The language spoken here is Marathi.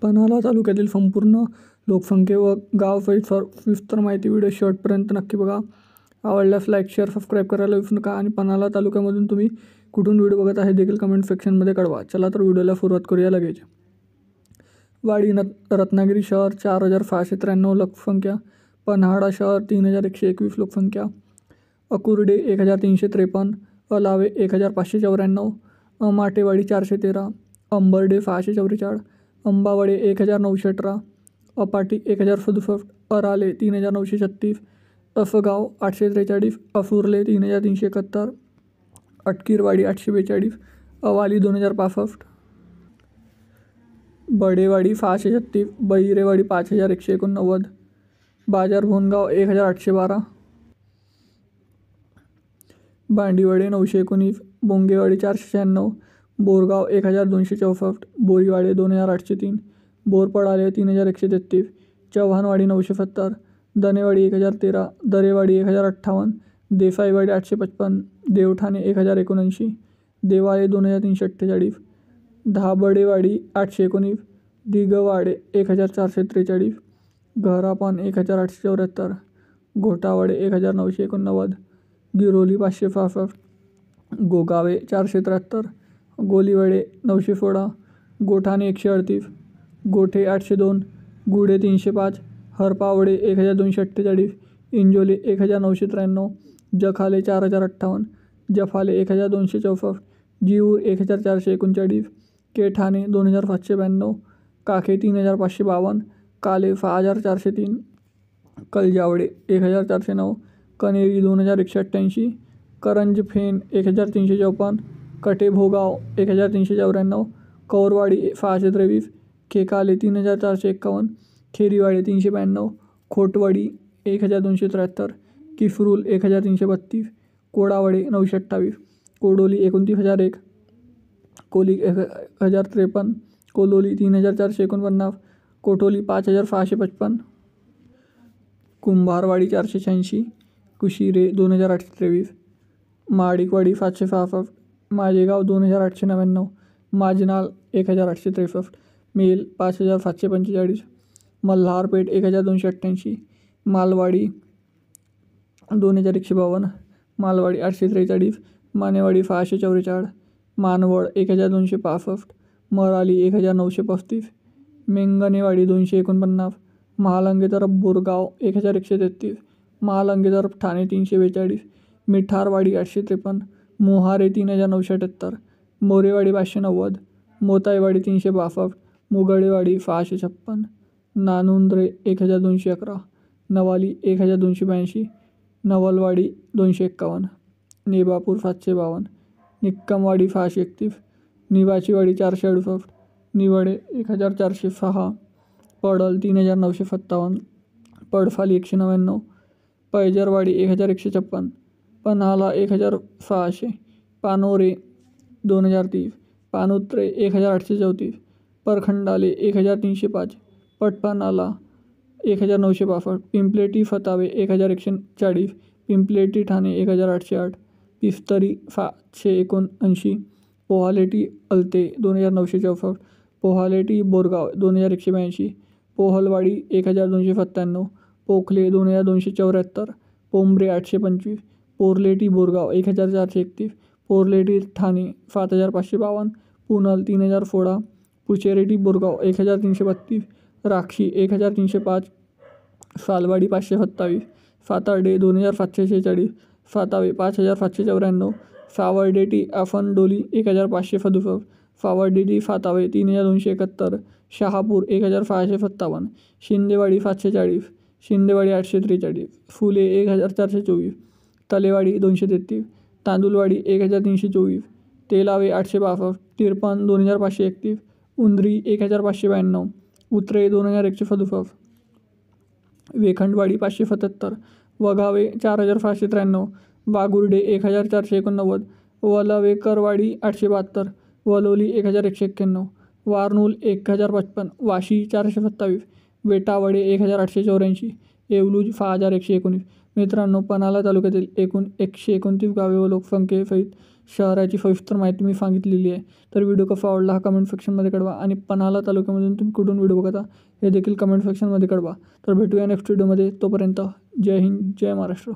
पन्हाळा तालुक्यातील संपूर्ण लोकसंख्ये व गाव सविस्तर माहिती व्हिडिओ शेवटपर्यंत नक्की बघा. आवडल्यास लाईक, शेअर, सबस्क्राईब करायला विसरू नका आणि पन्हाळा तालुक्यामधून तुम्ही कुठून व्हिडिओ बघत आहे देखील कमेंट सेक्शनमध्ये कळवा. चला तर व्हिडिओला सुरुवात करूया लगेच. वाडी रत्नागिरी शहर 4693 लोकसंख्या, पन्हाळा शहर 3121 लोकसंख्या, अकुर्डे 1353, अलावे 1594, माटेवाडी 413, अंबर्डे 644, अंबावडे 1918, अपाटी 1067, अराले 3936, असगाव 843, असुर्ले 3371, अटकीरवाडी 842, अवाली 2065, बडेवाडी 636, बहिरेवाडी 5189, बाजार भोनगाव 1812, बांडिवडे 919, बोंगेवाडी 496, बोरगाव 1264, बोरीवाडे 2803, बोरपडाले 3133, चव्हाणवाडी 970, दनेवाडी 1013, दरेवाडी 1058, देसाईवाडी 855, देवठाणे 1079, देवाळे 2348, धाबडेवाडी 819, दिगवाडे 1443, घरापान 1874, घोटावाडे 1989, गिरोली 565, गोगावे 473, गोलीवाडे 916, गोठाणे 138, गोठे 802, गुडे 305, हरपावडे 1248, इंजोले 1993, जखाले 4058, जफाले 1264, जीऊर 1439, केठाणे 2792, काखे 3552, काले 6403, कलजावडे 1409, कनेरी 2188, करंजफेन 1354, कटेभोगाव 1394, कौरवाडी 623, खेकाले 3451, खेरीवाडी 392, खोटवाडी 1273, किफरूल 1332, कोडावडे 928, कोडोली 29001, कोली 1053, कोलोली 3449, कोठोली 5655, कुंभारवाडी 486, कुशिरे 2823, माडिकवाडी 766, माझेगाव 2899, माजनाल 1863, मेल 5745, मल्हारपेठ 1288, मालवाडी 2152, मालवाडी 843, मानेवाडी 644, मानवड 1265, मराली 1935, मेंगणेवाडी 249, महालंगे तरफ बोरगाव 1133, महालंगे तरफ ठाणे 342, मिठारवाडी 853, मोहारे 3978, मोरेवाडी 590, मोताईवाडी 362, मुगळेवाडी 656, नानुंद्रे 1211, नवाली 1282, नवलवाडी 251, नेबापूर 752, निक्कमवाडी 631, निवाचीवाडी 468, निवडे 1406, पडल 3957, पडफाली 199, पैजरवाडी 1156, पन्हाळा 1600, पानोरे 2030, पानोत्रे 1834, परखंडाले 1305, पटपानाला 1962, पिंपलेटी फतावे 1140, पिंपलेटी ठाणे 1808, पिस्तरी 779, पोहालेटी अलते 2964, पोहालेटी बोरगाव 2182, पोहलवाडी 1297, पोखले 2274, पोंबरे 825, पोर्लेटी बोरगाव 1431, पोर्लेटी ठाणे 7552, पुनल 3016, पुचेरेटी बोरगाव 1332, राक्षी 1305, सालवाडी 527, सातार्डे 2746, सातावे 5794, सावर्डेटी आफनडोली 1567, सावर्डेटी सातावे 3271, शहापूर 1657, शिंदेवाडी 740, शिंदेवाडी 843, फुले 1424, तलेवाडी 233, तांदुलवाडी 1324, तेलावे 862, तिरपण 2531, उंद्री 1592, उतरे 2167, वेखंडवाडी 577, वघावे 4693, वाघुर्डे 1489, वलवेकरवाडी 872, वलोली 1191, वारनूल 1055, वाशी 427, वेटावडे 1884, येवलूज 6119. मित्रांनो, पन्हाळा तालुक्यातील एकूण 129 गावे व लोकसंख्येसहित शहराची सविस्तर माहिती मी सांगितलेली आहे. तर व्हिडिओ कसा आवडला हा कमेंट सेक्शनमध्ये कळवा आणि पन्हाळा तालुक्यामधून तुम्ही कुठून व्हिडिओ बघता हे देखील कमेंट सेक्शनमध्ये कळवा. तर भेटूया नेक्स्ट व्हिडिओमध्ये. तोपर्यंत जय हिंद, जय महाराष्ट्र.